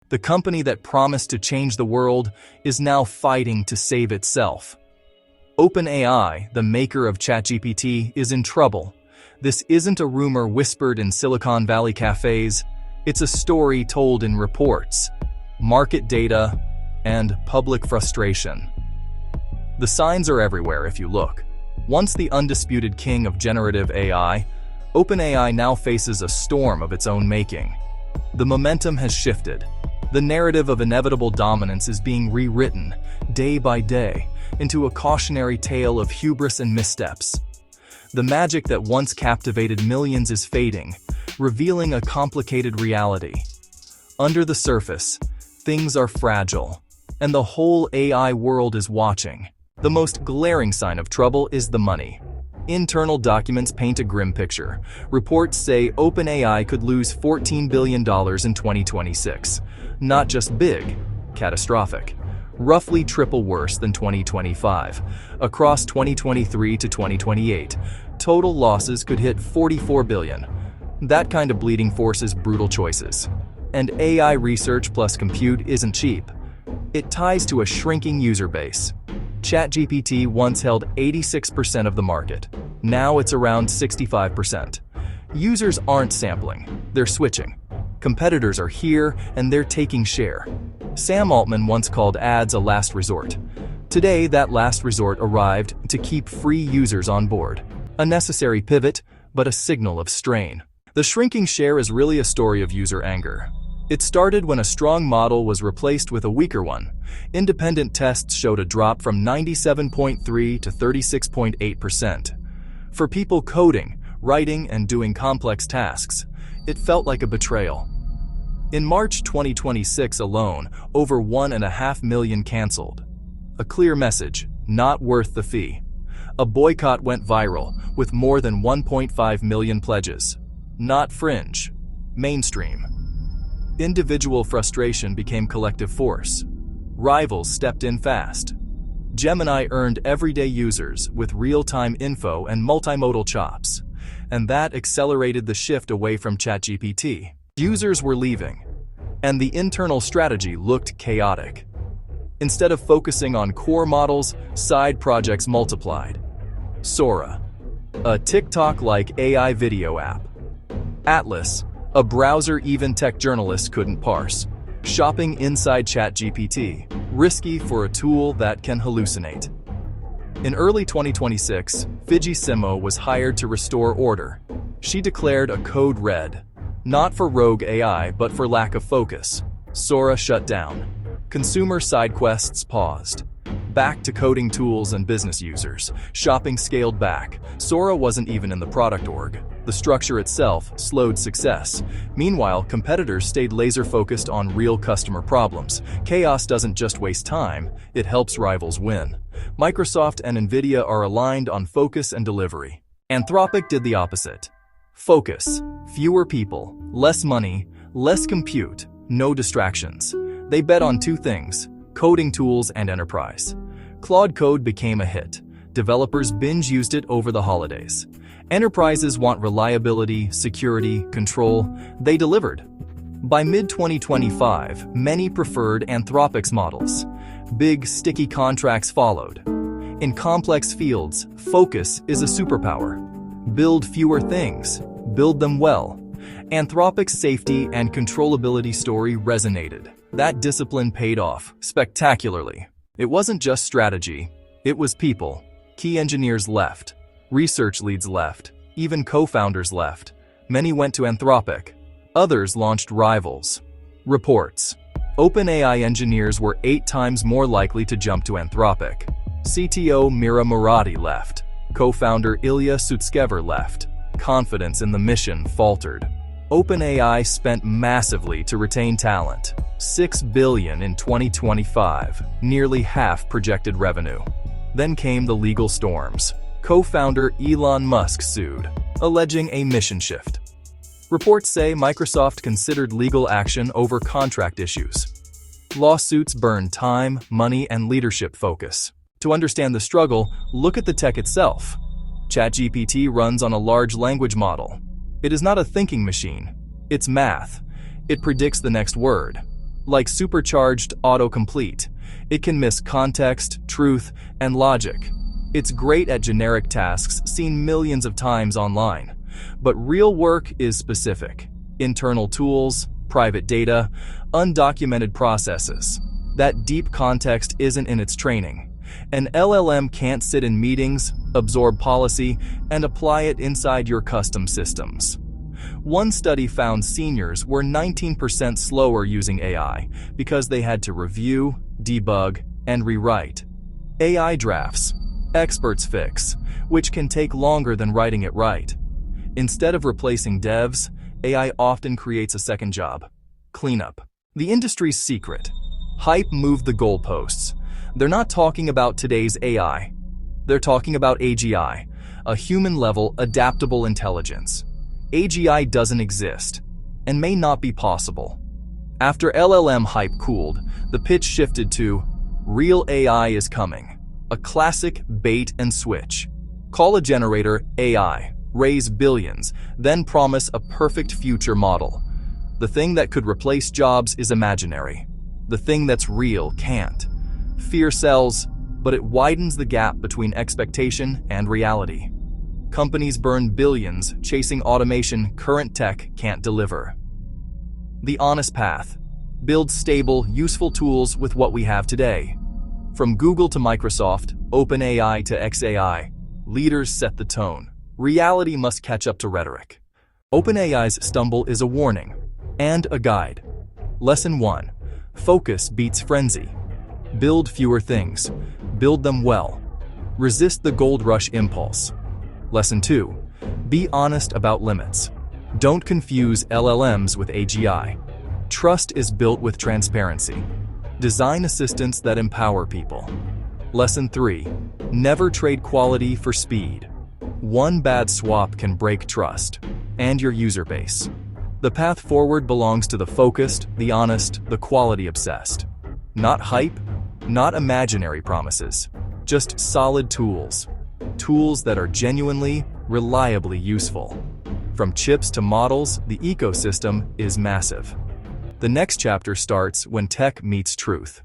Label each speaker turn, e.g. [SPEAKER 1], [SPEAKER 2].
[SPEAKER 1] The company that promised to change the world is now fighting to save itself. OpenAI, the maker of ChatGPT, is in trouble. This isn't a rumor whispered in Silicon Valley cafes. It's a story told in reports, market data, and public frustration. The signs are everywhere if you look. Once the undisputed king of generative AI, OpenAI now faces a storm of its own making. The momentum has shifted. The narrative of inevitable dominance is being rewritten, day by day, into a cautionary tale of hubris and missteps. The magic that once captivated millions is fading, revealing a complicated reality. Under the surface, things are fragile, and the whole AI world is watching. The most glaring sign of trouble is the money. Internal documents paint a grim picture. Reports say OpenAI could lose $14 billion in 2026. Not just big, catastrophic. Roughly triple worse than 2025. Across 2023 to 2028, total losses could hit $44 billion. That kind of bleeding forces brutal choices. And AI research plus compute isn't cheap. It ties to a shrinking user base. ChatGPT once held 86% of the market. Now it's around 65%. Users aren't sampling, they're switching. Competitors are here and they're taking share. Sam Altman once called ads a last resort. Today, that last resort arrived to keep free users on board. A necessary pivot, but a signal of strain. The shrinking share is really a story of user anger. It started when a strong model was replaced with a weaker one. Independent tests showed a drop from 97.3% to 36.8%. For people coding, writing, and doing complex tasks, it felt like a betrayal. In March 2026 alone, over 1.5 million canceled. A clear message, not worth the fee. A boycott went viral, with more than 1.5 million pledges. Not fringe, mainstream. Individual frustration became collective force. Rivals stepped in fast. Gemini earned everyday users with real-time info and multimodal chops, and that accelerated the shift away from ChatGPT. Users were leaving, and the internal strategy looked chaotic. Instead of focusing on core models, side projects multiplied. Sora, a TikTok-like AI video app. Atlas, a browser even tech journalists couldn't parse. Shopping inside ChatGPT, risky for a tool that can hallucinate. In early 2026, Fiji Simo was hired to restore order. She declared a code red, not for rogue AI, but for lack of focus. Sora shut down. Consumer side quests paused. Back to coding tools and business users. Shopping scaled back. Sora wasn't even in the product org. The structure itself slowed success. Meanwhile, competitors stayed laser-focused on real customer problems. Chaos doesn't just waste time, it helps rivals win. Microsoft and NVIDIA are aligned on focus and delivery. Anthropic did the opposite. Focus, fewer people, less money, less compute, no distractions. They bet on two things: coding tools and enterprise. Claude Code became a hit. Developers binge-used it over the holidays. Enterprises want reliability, security, control. They delivered. By mid-2025, many preferred Anthropic's models. Big, sticky contracts followed. In complex fields, focus is a superpower. Build fewer things. Build them well. Anthropic's safety and controllability story resonated. That discipline paid off spectacularly. It wasn't just strategy, it was people. Key engineers left, research leads left, even co-founders left. Many went to Anthropic. Others launched rivals. Reports: OpenAI engineers were 8 times more likely to jump to Anthropic. CTO Mira Murati left. Co-founder Ilya Sutskever left. Confidence in the mission faltered. OpenAI spent massively to retain talent. $6 billion in 2025, nearly half projected revenue. Then came the legal storms. Co-founder Elon Musk sued, alleging a mission shift. Reports say Microsoft considered legal action over contract issues. Lawsuits burned time, money, and leadership focus. To understand the struggle, look at the tech itself. ChatGPT runs on a large language model. It is not a thinking machine. It's math. It predicts the next word. Like supercharged autocomplete, it can miss context, truth, and logic. It's great at generic tasks seen millions of times online, but real work is specific. Internal tools, private data, undocumented processes. That deep context isn't in its training. An LLM can't sit in meetings, absorb policy, and apply it inside your custom systems. One study found seniors were 19% slower using AI because they had to review, debug, and rewrite. AI drafts, experts fix, which can take longer than writing it right. Instead of replacing devs, AI often creates a second job: cleanup. The industry's secret. Hype moved the goalposts. They're not talking about today's AI. They're talking about AGI, a human-level adaptable intelligence. AGI doesn't exist, and may not be possible. After LLM hype cooled, the pitch shifted to real AI is coming, a classic bait and switch. Call a generator AI, raise billions, then promise a perfect future model. The thing that could replace jobs is imaginary. The thing that's real can't. Fear sells, but it widens the gap between expectation and reality. Companies burn billions chasing automation current tech can't deliver. The honest path. Build stable, useful tools with what we have today. From Google to Microsoft, OpenAI to XAI, leaders set the tone. Reality must catch up to rhetoric. OpenAI's stumble is a warning and a guide. Lesson 1. Focus beats frenzy. Build fewer things. Build them well. Resist the gold rush impulse. Lesson 2. Be honest about limits. Don't confuse LLMs with AGI. Trust is built with transparency. Design assistants that empower people. Lesson 3. Never trade quality for speed. One bad swap can break trust and your user base. The path forward belongs to the focused, the honest, the quality-obsessed. Not hype, not imaginary promises, just solid tools. Tools that are genuinely, reliably useful. From chips to models, the ecosystem is massive. The next chapter starts when tech meets truth.